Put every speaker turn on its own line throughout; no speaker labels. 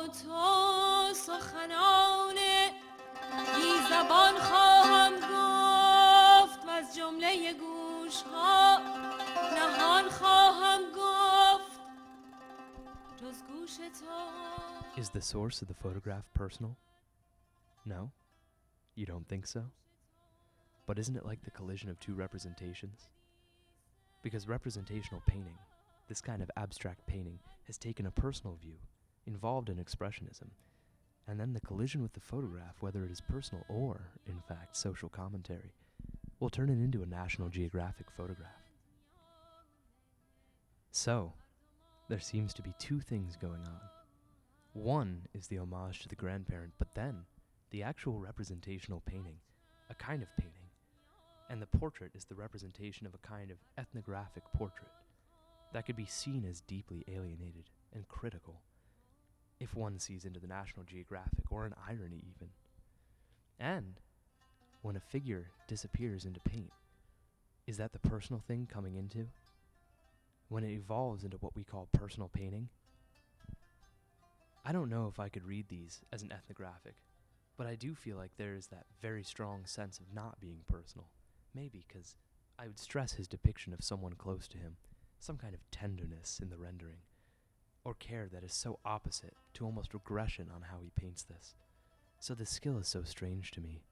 با تو سخنان بی زبان خواهم گفت و از جمله گوش ها نهان خواهم گفت جز گوش تو.
Is the source of the photograph personal? No? You don't think so? But isn't it like the collision of two representations? Because representational painting, this kind of abstract painting, has taken a personal view, involved in expressionism, and then the collision with the photograph, whether it is personal or, in fact, social commentary, will turn it into a National Geographic photograph. So, there seems to be two things going on. One is the homage to the grandparent, but then the actual representational painting, a kind of painting, and the portrait is the representation of a kind of ethnographic portrait that could be seen as deeply alienated and critical, if one sees into the National Geographic, or an irony even. And when a figure disappears into paint, is that the personal thing coming into? When it evolves into what we call personal painting? I don't know if I could read these as an ethnographic, but I do feel like there is that very strong sense of not being personal. Maybe because I would stress his depiction of someone close to him, some kind of tenderness in the rendering, or care that is so opposite to almost regression on how he paints this. So the skill is so strange to me,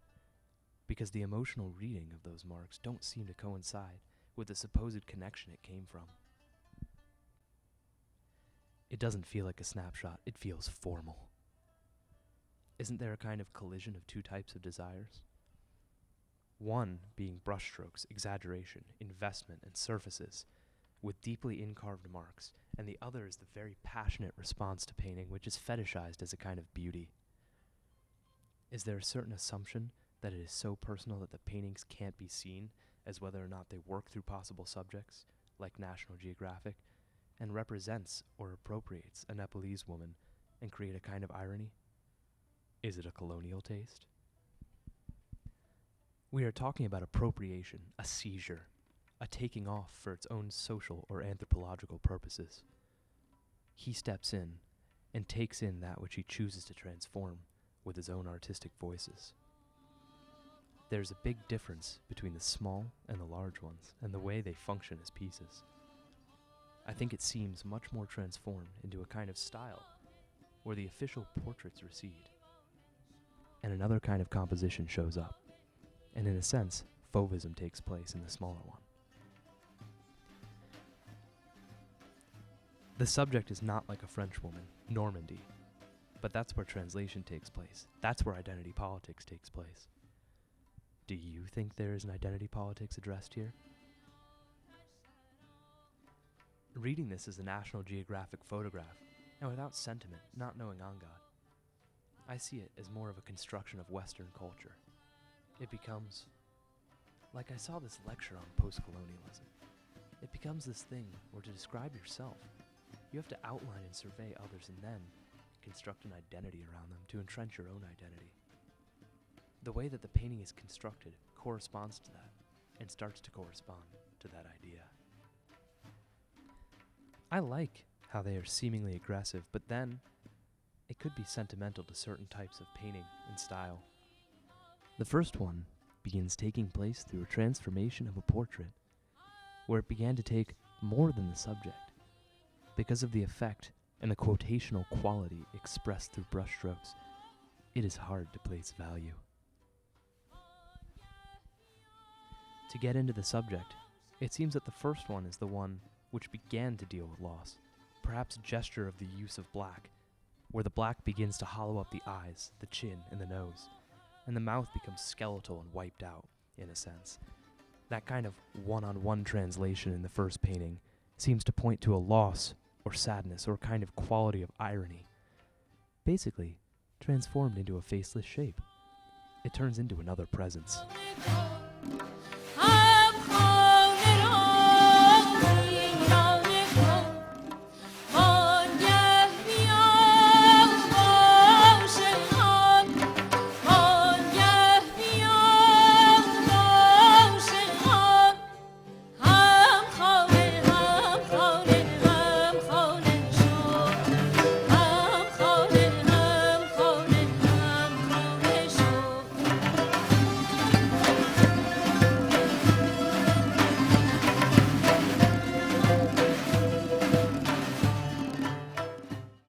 because the emotional reading of those marks don't seem to coincide with the supposed connection it came from. It doesn't feel like a snapshot, it feels formal. Isn't there a kind of collision of two types of desires? One being brushstrokes, exaggeration, investment, and surfaces, with deeply incarved marks, and the other is the very passionate response to painting, which is fetishized as a kind of beauty. Is there a certain assumption that it is so personal that the paintings can't be seen as whether or not they work through possible subjects, like National Geographic, and represents or appropriates a Nepalese woman and create a kind of irony? Is it a colonial taste? We are talking about appropriation, a seizure, a taking off for its own social or anthropological purposes. He steps in and takes in that which he chooses to transform with his own artistic voices. There's a big difference between the small and the large ones and the way they function as pieces. I think it seems much more transformed into a kind of style where the official portraits recede and another kind of composition shows up. And in a sense, fauvism takes place in the smaller one. The subject is not like a French woman, Normandy, but that's where translation takes place. That's where identity politics takes place. Do you think there is an identity politics addressed here? Reading this as a National Geographic photograph, and without sentiment, not knowing Angad, I see it as more of a construction of Western culture. It becomes, like I saw this lecture on post-colonialism, it becomes this thing where to describe yourself, you have to outline and survey others and then construct an identity around them to entrench your own identity. The way that the painting is constructed corresponds to that and starts to correspond to that idea. I like how they are seemingly aggressive, but then it could be sentimental to certain types of painting and style. The first one begins taking place through a transformation of a portrait, where it began to take more than the subject, because of the effect and the quotational quality expressed through brushstrokes. It is hard to place value. To get into the subject, it seems that the first one is the one which began to deal with loss, perhaps a gesture of the use of black, where the black begins to hollow up the eyes, the chin, and the nose, and the mouth becomes skeletal and wiped out, in a sense. That kind of one-on-one translation in the first painting seems to point to a loss or sadness or a kind of quality of irony. Basically, transformed into a faceless shape. It turns into another presence.
Ah!